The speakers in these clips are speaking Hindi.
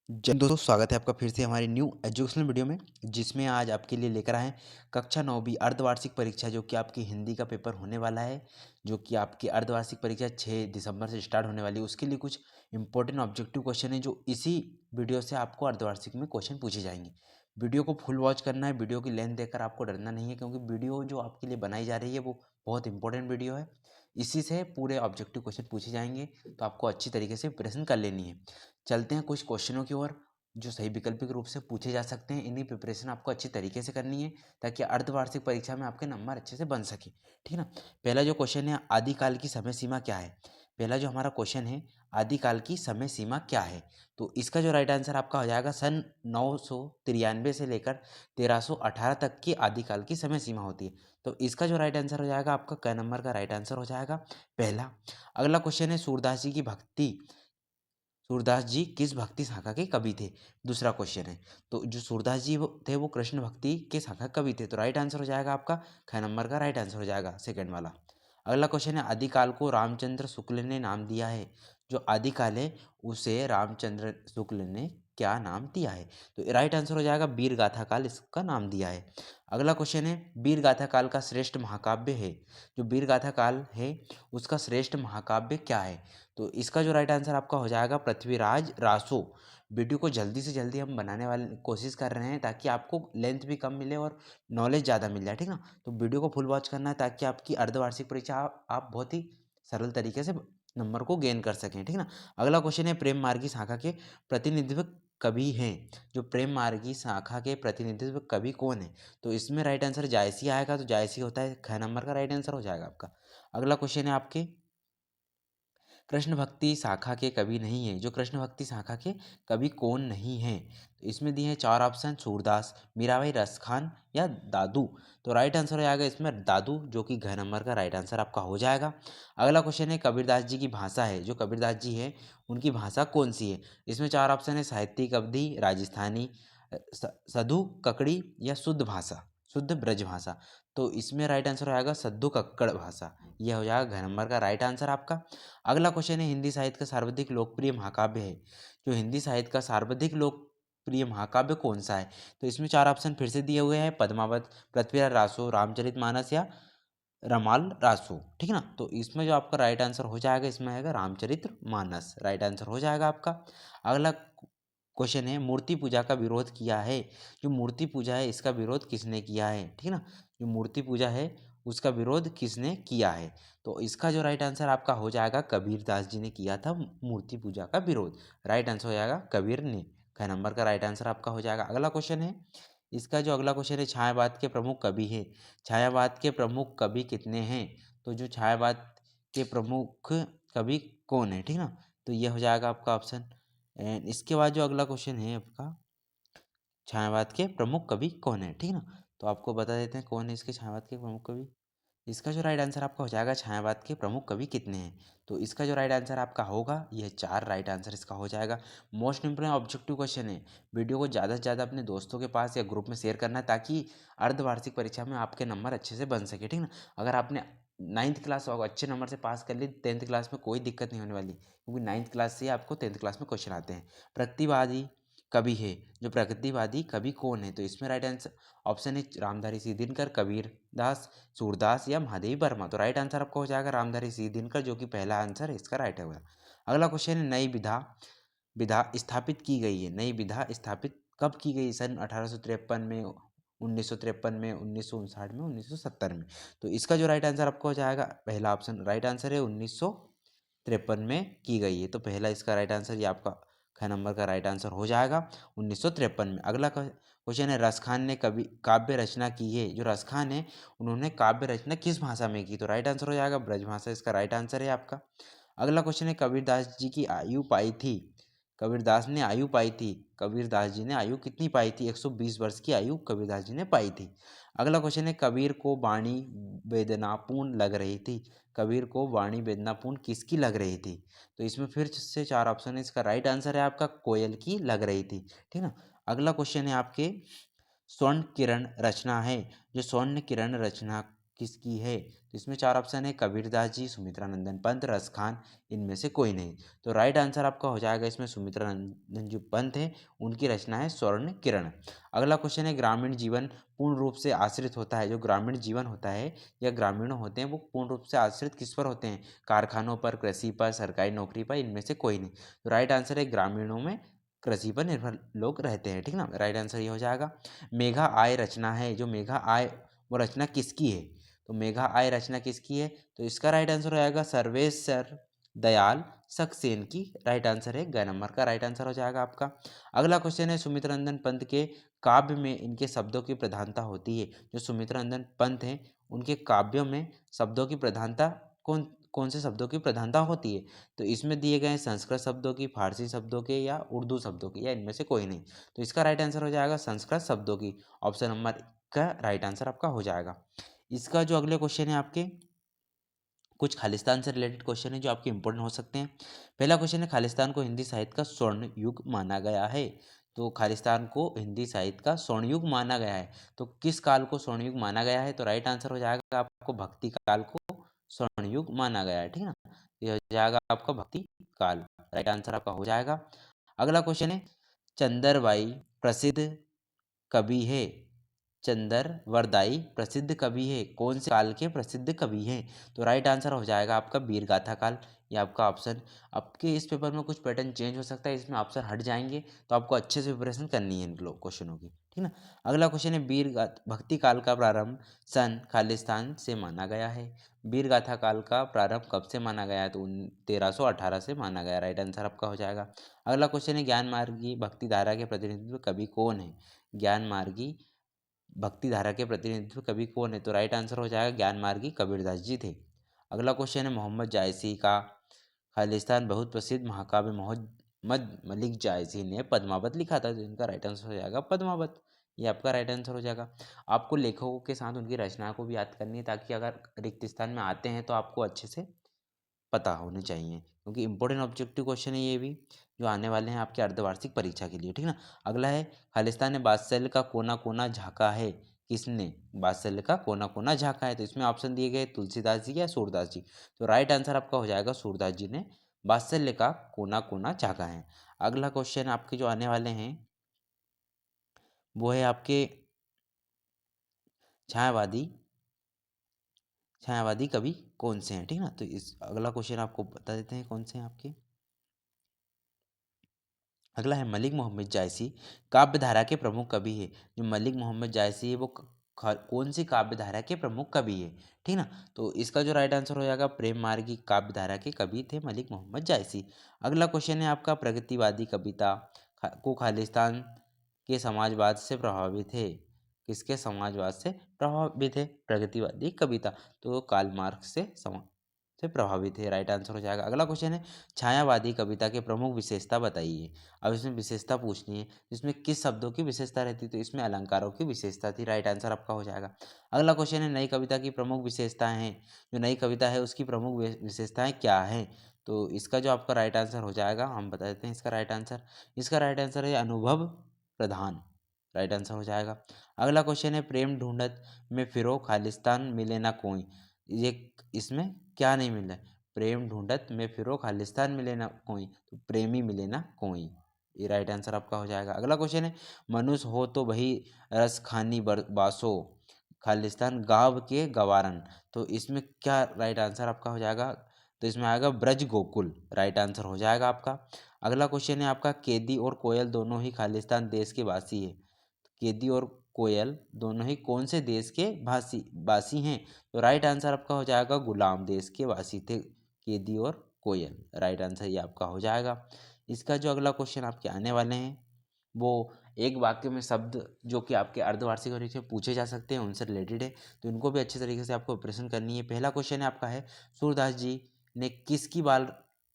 जय हिंद दोस्तों, स्वागत है आपका फिर से हमारी न्यू एजुकेशनल वीडियो में, जिसमें आज आपके लिए लेकर आए हैं कक्षा 9वीं अर्धवार्षिक परीक्षा, जो कि आपकी हिंदी का पेपर होने वाला है। जो कि आपकी अर्धवार्षिक परीक्षा 6 दिसंबर से स्टार्ट होने वाली है। उसके लिए कुछ इंपॉर्टेंट ऑब्जेक्टिव क्वेश्चन है, जो इसी वीडियो से आपको अर्धवार्षिक में क्वेश्चन पूछे जाएंगे। वीडियो को फुल वॉच करना है। वीडियो की लेंथ देखकर आपको डरना नहीं है, क्योंकि वीडियो जो आपके लिए बनाई जा रही है वो बहुत इंपॉर्टेंट वीडियो है। इसी से पूरे ऑब्जेक्टिव क्वेश्चन पूछे जाएंगे, तो आपको अच्छी तरीके से प्रिपरेशन कर लेनी है। चलते हैं कुछ क्वेश्चनों की ओर, जो सही वैकल्पिक रूप से पूछे जा सकते हैं। इन्हीं प्रिपरेशन आपको अच्छी तरीके से करनी है, ताकि अर्धवार्षिक परीक्षा में आपके नंबर अच्छे से बन सके। ठीक है ना। पहला जो क्वेश्चन है, आदिकाल की समय सीमा क्या है। पहला जो हमारा क्वेश्चन है, आदिकाल की समय सीमा क्या है। तो इसका जो राइट आंसर आपका हो जाएगा, सन 993 से लेकर 1318 तक की आदिकाल की समय सीमा होती है। तो इसका जो राइट आंसर हो जाएगा आपका, क नंबर का राइट आंसर हो जाएगा पहला। अगला क्वेश्चन है, सूरदास जी की भक्ति, सूरदास जी किस भक्ति शाखा के कवि थे। दूसरा क्वेश्चन है, तो जो सूरदास जी थे वो कृष्ण भक्ति के शाखा कवि थे। तो राइट आंसर हो जाएगा आपका ख नंबर का राइट आंसर हो जाएगा सेकंड वाला। अगला क्वेश्चन है, आदिकाल को रामचंद्र शुक्ल ने नाम दिया है। जो आदिकाल है उसे रामचंद्र शुक्ल ने क्या नाम दिया है। तो राइट आंसर हो जाएगा वीर गाथा काल, इसका नाम दिया है। अगला क्वेश्चन है, वीर गाथा काल का श्रेष्ठ महाकाव्य है। जो वीर गाथा काल है उसका श्रेष्ठ महाकाव्य क्या है। तो इसका जो राइट आंसर आपका हो जाएगा, पृथ्वीराज रासो। वीडियो को जल्दी से जल्दी हम बनाने वाले कोशिश कर रहे हैं, ताकि आपको लेंथ भी कम मिले और नॉलेज ज़्यादा मिल जाए। ठीक ना। तो वीडियो को फुल वॉच करना है, ताकि आपकी अर्धवार्षिक परीक्षा आप बहुत ही सरल तरीके से नंबर को गेन कर सकें। ठीक ना। अगला क्वेश्चन है, प्रेम मार्गी शाखा के प्रतिनिधित्व कवि हैं। जो प्रेम मार्गी शाखा के प्रतिनिधित्व कवि कौन है। तो इसमें राइट आंसर जायसी आएगा। तो जायसी होता है, ख नंबर का राइट आंसर हो जाएगा आपका। अगला क्वेश्चन है आपके, कृष्ण भक्ति शाखा के कवि नहीं है। जो कृष्ण भक्ति शाखा के कवि कौन नहीं है। तो इसमें दिए हैं चार ऑप्शन, सूरदास, मीराबाई, रसखान या दादू। तो राइट आंसर हो जाएगा इसमें दादू, जो कि घ नंबर का राइट आंसर आपका हो जाएगा। अगला क्वेश्चन है, कबीरदास जी की भाषा है। जो कबीरदास जी है उनकी भाषा कौन सी है। इसमें चार ऑप्शन है, साहित्यिक, अवधी, राजस्थानी, सधु ककड़ी या शुद्ध भाषा, शुद्ध ब्रज भाषा। तो इसमें राइट आंसर हो जाएगा सद्दू कक्कड़ भाषा। यह हो जाएगा घ नंबर का राइट आंसर आपका। अगला क्वेश्चन है, हिंदी साहित्य का सर्वाधिक लोकप्रिय महाकाव्य है। जो हिंदी साहित्य का सर्वाधिक लोकप्रिय महाकाव्य कौन सा है। तो इसमें चार ऑप्शन फिर से दिए हुए हैं, पद्मावत, पृथ्वीराज रासो, रामचरितमानस या रमाल रासो। ठीक है ना। तो इसमें जो आपका राइट आंसर हो जाएगा, इसमें आएगा रामचरितमानस, राइट आंसर हो जाएगा आपका। अगला क्वेश्चन है, मूर्ति पूजा का विरोध किया है। जो मूर्ति पूजा है इसका विरोध किसने किया है। ठीक है ना। जो मूर्ति पूजा है उसका विरोध किसने किया है। तो इसका जो राइट आंसर आपका हो जाएगा, कबीरदास जी ने किया था मूर्ति पूजा का विरोध। राइट आंसर हो जाएगा कबीर ने। ख नंबर का राइट आंसर आपका हो जाएगा। अगला क्वेश्चन है, इसका जो अगला क्वेश्चन है, छायावाद के प्रमुख कवि है। छायावाद के प्रमुख कवि कितने हैं। तो जो छायावाद के प्रमुख कवि कौन है। ठीक ना। तो ये हो जाएगा आपका ऑप्शन। एंड इसके बाद जो अगला क्वेश्चन है आपका, छायावाद के प्रमुख कवि कौन है। ठीक ना। तो आपको बता देते हैं कौन है इसके छायावाद के प्रमुख कवि। इसका जो राइट आंसर आपका हो जाएगा, छायावाद के प्रमुख कवि कितने हैं। तो इसका जो राइट आंसर आपका होगा, यह चार राइट आंसर इसका हो जाएगा। मोस्ट इंपोर्टेंट ऑब्जेक्टिव क्वेश्चन है। वीडियो को ज़्यादा से ज़्यादा अपने दोस्तों के पास या ग्रुप में शेयर करना है, ताकि अर्धवार्षिक परीक्षा में आपके नंबर अच्छे से बन सके। ठीक ना। अगर आपने 9th क्लास अच्छे नंबर से पास कर ली, 10th क्लास में कोई दिक्कत नहीं होने वाली, क्योंकि 9th क्लास से आपको 10th क्लास में क्वेश्चन आते हैं। प्रतिवादी कवि है। जो प्रगतिवादी कवि कौन है। तो इसमें राइट आंसर ऑप्शन है, रामधारी सिंह, कबीर दास, सूरदास या महादेवी वर्मा। तो राइट आंसर आपका हो जाएगा रामधारी सिंह, जो कि पहला आंसर है इसका राइट होगा। अगला क्वेश्चन है, नई विधा विधा स्थापित की गई है। नई विधा स्थापित कब की गई। सन 1853 में, 1953 में, 1959 में, 1970 में। तो इसका जो राइट आंसर आपको हो जाएगा, पहला ऑप्शन राइट आंसर है, 1953 में की गई है। तो पहला इसका राइट आंसर ये आपका ख नंबर का राइट आंसर हो जाएगा 1953 में। अगला क्वेश्चन है, रसखान ने कवि काव्य रचना की है। जो रसखान है उन्होंने काव्य रचना किस भाषा में की। तो राइट आंसर हो जाएगा ब्रज भाषा, इसका राइट आंसर है आपका। अगला क्वेश्चन है, कबीरदास जी की आयु पाई थी। कबीरदास ने आयु पाई थी। कबीरदास जी ने आयु कितनी पाई थी। 120 वर्ष की आयु कबीरदास जी ने पाई थी। अगला क्वेश्चन है, कबीर को वाणी वेदनापूर्ण लग रही थी। कबीर को वाणी वेदनापूर्ण किसकी लग रही थी। तो इसमें फिर से चार ऑप्शन है, इसका राइट आंसर है आपका कोयल की लग रही थी। ठीक ना। अगला क्वेश्चन है आपके, स्वर्ण किरण रचना है। जो स्वर्ण किरण रचना किसकी है? तो इसमें 4 ऑप्शन है, कबीरदास जी, सुमित्रा नंदन पंत, रसखान, इनमें से कोई नहीं। तो राइट आंसर आपका हो जाएगा इसमें सुमित्रा नंदन जो पंत है उनकी रचना है स्वर्ण किरण। अगला क्वेश्चन है, ग्रामीण जीवन पूर्ण रूप से आश्रित होता है, जो ग्रामीण जीवन होता है या ग्रामीण होते हैं वो पूर्ण रूप से आश्रित किस पर होते हैं? कारखानों पर, कृषि पर, सरकारी नौकरी पर, इनमें से कोई नहीं। तो राइट आंसर है ग्रामीणों में कृषि पर निर्भर लोग रहते हैं, ठीक ना। राइट आंसर ये हो जाएगा। मेघा आय रचना है, जो मेघा आय वो रचना किसकी है? तो मेघा आय रचना किसकी है? तो इसका राइट आंसर हो जाएगा सर्वेश्वर दयाल सक्सेन की। राइट आंसर है ग नंबर का राइट आंसर हो जाएगा आपका। अगला क्वेश्चन है, सुमित्रा नंदन पंत के काव्य में इनके शब्दों की प्रधानता होती है। जो सुमित्रा नंदन पंत हैं उनके काव्यों में शब्दों की प्रधानता कौन कौन से शब्दों की प्रधानता होती है? तो इसमें दिए गए हैं संस्कृत शब्दों की, फारसी शब्दों के, या उर्दू शब्दों की, या इनमें से कोई नहीं। तो इसका राइट आंसर हो जाएगा संस्कृत शब्दों की। ऑप्शन नंबर का राइट आंसर आपका हो जाएगा। इसका जो अगले क्वेश्चन है आपके, कुछ खालिस्तान से रिलेटेड क्वेश्चन है जो आपके इंपॉर्टेंट हो सकते हैं। पहला क्वेश्चन है, खालिस्तान को हिंदी साहित्य का स्वर्ण युग माना गया है। तो खालिस्तान को हिंदी साहित्य का स्वर्ण युग माना गया है, तो किस काल को स्वर्ण युग माना गया है? तो राइट आंसर हो जाएगा आपको भक्ति काल को स्वर्ण युग माना गया है, ठीक है ना। ये हो जाएगा आपका भक्ति काल। राइट आंसर आपका हो जाएगा। अगला क्वेश्चन है, चंदरबाई प्रसिद्ध कवि है। चंदर वरदाई प्रसिद्ध कवि है, कौन से काल के प्रसिद्ध कवि हैं? तो राइट आंसर हो जाएगा आपका वीरगाथा काल। ये आपका ऑप्शन, आपके इस पेपर में कुछ पैटर्न चेंज हो सकता है, इसमें ऑप्शन हट जाएंगे, तो आपको अच्छे से प्रिपरेशन करनी है इन क्वेश्चनों की, ठीक ना। अगला क्वेश्चन है, भक्ति काल का प्रारंभ सन खालिस्तान से माना गया है। वीरगाथा काल का प्रारंभ कब से माना गया है? तो 1318 से माना गया। राइट आंसर आपका हो जाएगा। अगला क्वेश्चन है, ज्ञान मार्गी भक्ति धारा के प्रतिनिधित्व कवि कौन है? ज्ञान मार्गी भक्ति धारा के प्रतिनिधित्व कवि कौन है? तो राइट आंसर हो जाएगा ज्ञान मार्गी कबीरदास जी थे। अगला क्वेश्चन है, मोहम्मद जायसी का खालिस्तान बहुत प्रसिद्ध महाकाव्य मोहम्मद मलिक जायसी ने पद्मावत लिखा था, तो इनका राइट आंसर हो जाएगा पद्मावत। ये आपका राइट आंसर हो जाएगा। आपको लेखकों के साथ उनकी रचना को भी याद करनी है, ताकि अगर रिक्त स्थान में आते हैं तो आपको अच्छे से पता होने चाहिए, क्योंकि इंपॉर्टेंट ऑब्जेक्टिव क्वेश्चन है ये भी, जो आने वाले हैं आपके अर्धवार्षिक परीक्षा के लिए, ठीक ना। अगला है, खालिस्तान ने बात्सल्य का कोना कोना झाँका है। किसने बात्सल्य का कोना कोना झाँका है? तो इसमें ऑप्शन दिए गए तुलसीदास जी या सूरदास जी। तो राइट आंसर आपका हो जाएगा सूरदास जी ने बात्सल्य का कोना कोना झाँका है। अगला क्वेश्चन आपके जो आने वाले हैं वो है आपके छायावादी छायावादी कवि कौन से हैं, ठीक ना। तो इस अगला क्वेश्चन आपको बता देते हैं कौन से हैं आपके। अगला है, मलिक मोहम्मद जायसी काव्य धारा के प्रमुख कवि है। जो मलिक मोहम्मद जायसी है वो कौन सी काव्य धारा के प्रमुख कवि है, ठीक ना। तो इसका जो राइट आंसर हो जाएगा, प्रेम मार्गी काव्य धारा के कवि थे मलिक मोहम्मद जायसी। अगला क्वेश्चन है आपका, प्रगतिवादी कविता को खालिस्तान के समाजवाद से प्रभावित है। किसके समाजवाद से प्रभावित है प्रगतिवादी कविता? तो कार्ल मार्क्स से प्रभावित है। राइट आंसर हो जाएगा। अगला क्वेश्चन है, छायावादी कविता के प्रमुख विशेषता बताइए। अब इसमें विशेषता पूछनी है, इसमें किस शब्दों की विशेषता रहती है? तो इसमें अलंकारों की विशेषता थी। राइट आंसर आपका हो जाएगा। अगला क्वेश्चन है, नई कविता की प्रमुख विशेषताएं हैं। जो नई कविता है उसकी प्रमुख विशेषताएं क्या है? तो इसका जो आपका राइट आंसर हो जाएगा, हम बता देते हैं इसका राइट आंसर। इसका राइट आंसर है अनुभव प्रधान। राइट आंसर हो जाएगा। अगला क्वेश्चन है, प्रेम ढूंढत में फिरो खालिस्तान मिले ना कोई। ये इसमें क्या नहीं मिल रहा है? प्रेम ढूंढत में फिरो खालिस्तान मिले ना कोई, तो प्रेमी मिले ना कोई। ये राइट आंसर आपका हो जाएगा। अगला क्वेश्चन है, मनुष्य हो तो वही रस खानी बासो खालिस्तान गाँव के गवारन। तो इसमें क्या राइट आंसर आपका हो जाएगा? तो इसमें आएगा ब्रज गोकुल। राइट आंसर हो जाएगा आपका। अगला क्वेश्चन है आपका, केदी और कोयल दोनों ही खालिस्तान देश के वासी है। केदी और कोयल दोनों ही कौन से देश के वासी हैं? तो राइट आंसर आपका हो जाएगा गुलाम देश के वासी थे केदी और कोयल। राइट आंसर ये आपका हो जाएगा। इसका जो अगला क्वेश्चन आपके आने वाले हैं वो एक वाक्य में शब्द जो कि आपके अर्धवार्षिक परीक्षा में पूछे जा सकते हैं उनसे रिलेटेड है, तो इनको भी अच्छे तरीके से आपको प्रिपरेशन करनी है। पहला क्वेश्चन है आपका है, सूरदास जी ने किसकी बाल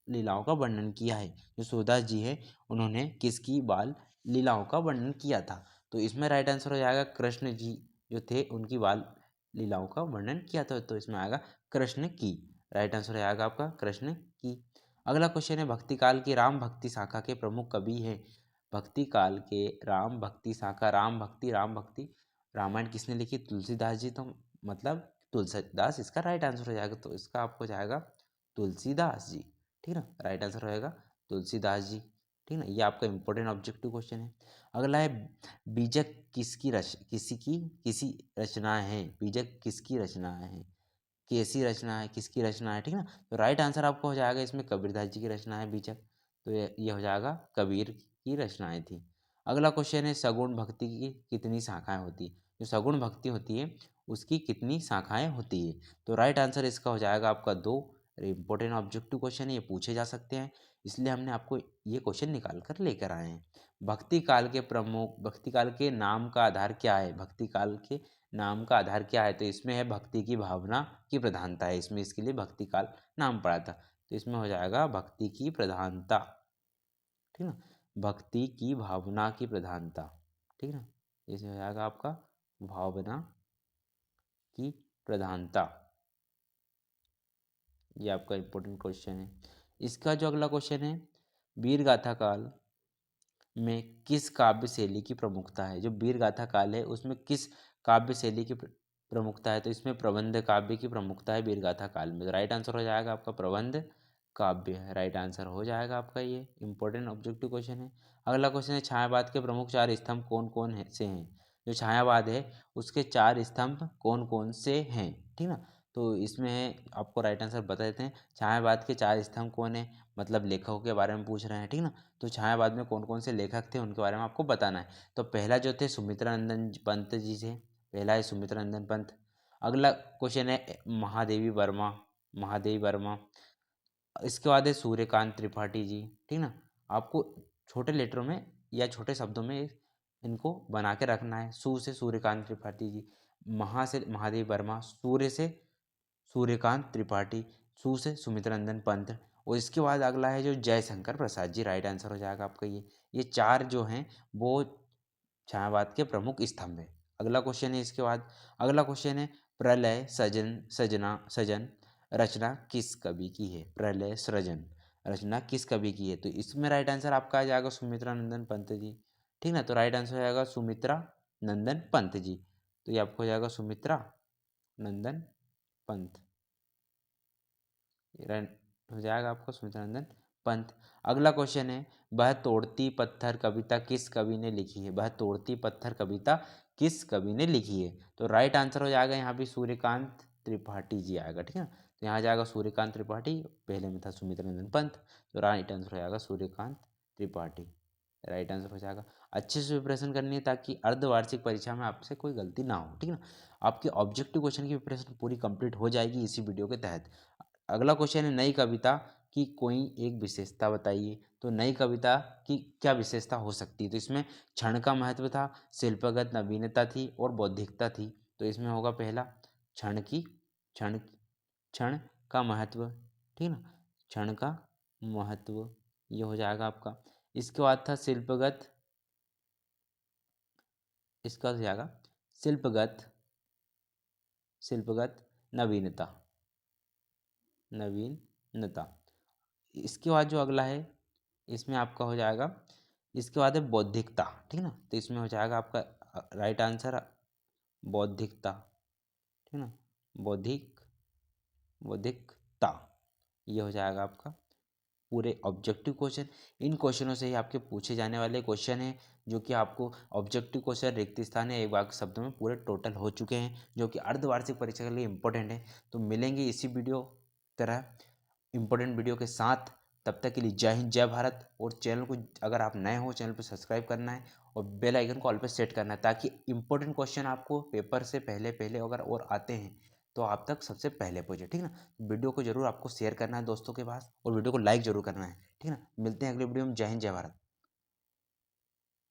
लीलाओं का वर्णन किया है? जो सूरदास जी है उन्होंने किसकी बाल लीलाओं का वर्णन किया था? तो इसमें राइट आंसर हो जाएगा कृष्ण जी जो थे उनकी बाल लीलाओं का वर्णन किया था, तो इसमें आएगा कृष्ण की। राइट आंसर हो जाएगा आपका कृष्ण की। अगला क्वेश्चन है, भक्ति काल की राम भक्ति शाखा के प्रमुख कवि हैं। भक्ति काल के राम भक्ति शाखा, राम भक्ति रामायण किसने लिखी? तुलसीदास जी। तो मतलब तुलसीदास इसका राइट आंसर हो जाएगा। तो इसका आपको जाएगा तुलसीदास जी, ठीक ना, राइट आंसर होएगा तुलसीदास जी, ठीक ना। ये आपका इंपॉर्टेंट ऑब्जेक्टिव क्वेश्चन है। अगला है बीजक किसी रचना है, बीजक किसकी रचना है, कैसी रचना है, किसकी रचना है, ठीक ना। तो राइट आंसर आपको हो जाएगा इसमें कबीरदास जी की रचना है बीजक। तो ये हो जाएगा कबीर की रचनाएं थी। अगला क्वेश्चन है सगुण भक्ति की कितनी शाखाएं होती है, जो सगुण भक्ति होती है उसकी कितनी शाखाएं होती है। तो राइट आंसर इसका हो जाएगा आपका 2। इंपॉर्टेंट ऑब्जेक्टिव क्वेश्चन है, ये पूछे जा सकते हैं, इसलिए हमने आपको ये क्वेश्चन निकाल कर लेकर आए हैं। भक्ति काल के नाम का आधार क्या है, भक्ति काल के नाम का आधार क्या है, तो इसमें है भक्ति की भावना की प्रधानता है, इसमें इसके लिए भक्ति काल नाम पड़ा था। तो इसमें हो जाएगा भक्ति की प्रधानता, ठीक ना, भक्ति की भावना की प्रधानता, ठीक ना। इसमें हो जाएगा आपका भावना की प्रधानता। ये आपका इंपॉर्टेंट क्वेश्चन है। इसका जो अगला क्वेश्चन है, वीर गाथा काल में किस काव्य शैली की प्रमुखता है, जो वीर गाथा काल है उसमें किस काव्य शैली की प्रमुखता है, तो इसमें प्रबंध काव्य की प्रमुखता है वीर गाथा काल में। तो राइट आंसर हो जाएगा आपका प्रबंध काव्य है, राइट आंसर हो जाएगा आपका। ये इंपॉर्टेंट ऑब्जेक्टिव क्वेश्चन है। अगला क्वेश्चन है छायावाद के प्रमुख 4 स्तंभ कौन कौन है से हैं, जो छायावाद है उसके 4 स्तंभ कौन कौन से हैं, ठीक ना। तो इसमें आपको राइट आंसर बता देते हैं, छायावाद के 4 स्तंभ कौन है, मतलब लेखकों के बारे में पूछ रहे हैं, ठीक ना। तो छायावाद में कौन कौन से लेखक थे उनके बारे में आपको बताना है। तो पहला जो थे सुमित्रा नंदन पंत जी से, पहला है सुमित्रा नंदन पंत। अगला क्वेश्चन है महादेवी वर्मा। इसके बाद है सूर्यकांत त्रिपाठी जी, ठीक ना। आपको छोटे लेटरों में या छोटे शब्दों में इनको बना के रखना है। सू से सूर्यकांत त्रिपाठी जी, महा से महादेवी वर्मा, सूर्य से सूर्यकांत त्रिपाठी, सू से सुमित्रा नंदन पंत। और इसके बाद अगला है जो जयशंकर प्रसाद जी, राइट आंसर हो जाएगा आपका ये 4 जो हैं वो छायावाद के प्रमुख स्तंभ है। अगला क्वेश्चन है इसके बाद, अगला क्वेश्चन है प्रलय सजन रचना किस कवि की है, प्रलय सृजन रचना किस कवि की है। तो इसमें राइट आंसर आपका आ जाएगा सुमित्रा नंदन पंत जी, ठीक ना। तो राइट आंसर हो जाएगा सुमित्रा नंदन पंत जी। तो ये आपको हो जाएगा सुमित्रा नंदन पंत, राइट हो जाएगा आपका सुमित्रा नंदन पंत। अगला क्वेश्चन है वह तोड़ती पत्थर कविता किस कवि ने लिखी है, वह तोड़ती पत्थर कविता किस कवि ने लिखी है। तो राइट आंसर हो जाएगा यहाँ भी सूर्यकांत त्रिपाठी जी आएगा, ठीक है। तो यहाँ जाएगा सूर्यकांत त्रिपाठी, पहले में था सुमित्रा नंदन पंत। तो राइट आंसर हो जाएगा सूर्यकांत त्रिपाठी, राइट आंसर हो जाएगा। अच्छे से प्रिपरेशन करनी है ताकि अर्धवार्षिक परीक्षा में आपसे कोई गलती ना हो, ठीक है ना। आपके ऑब्जेक्टिव क्वेश्चन की प्रिपरेशन पूरी कंप्लीट हो जाएगी इसी वीडियो के तहत। अगला क्वेश्चन है नई कविता की कोई एक विशेषता बताइए। तो नई कविता की क्या विशेषता हो सकती है, तो इसमें क्षण का महत्व था, शिल्पगत नवीनता थी और बौद्धिकता थी। तो इसमें होगा पहला क्षण क्षण का महत्व, ठीक ना, क्षण का महत्व, ये हो जाएगा आपका। इसके बाद था इसका हो जाएगा शिल्पगत नवीनता, नवीनता। इसके बाद जो अगला है इसमें आपका हो जाएगा, इसके बाद है बौद्धिकता, ठीक ना। तो इसमें हो जाएगा आपका राइट आंसर बौद्धिकता, ठीक ना, बौद्धिकता, ये हो जाएगा आपका पूरे ऑब्जेक्टिव क्वेश्चन। इन क्वेश्चनों से ही आपके पूछे जाने वाले क्वेश्चन हैं, जो कि आपको ऑब्जेक्टिव क्वेश्चन रिक्त स्थान है एक वाक्य शब्दों में पूरे टोटल हो चुके हैं, जो कि अर्धवार्षिक परीक्षा के लिए इंपॉर्टेंट है। तो मिलेंगे इसी वीडियो तरह इंपॉर्टेंट वीडियो के साथ, तब तक के लिए जय हिंद जय भारत। और चैनल को अगर आप नए हो चैनल को सब्सक्राइब करना है और बेल आइकन को ऑल पे सेट करना है, ताकि इंपॉर्टेंट क्वेश्चन आपको पेपर से पहले पहले अगर और आते हैं तो आप तक सबसे पहले पहुंचे, ठीक ना। वीडियो को जरूर आपको शेयर करना है दोस्तों के पास और वीडियो को लाइक जरूर करना है, ठीक ना। मिलते हैं अगले वीडियो में, जय हिंद जय भारत।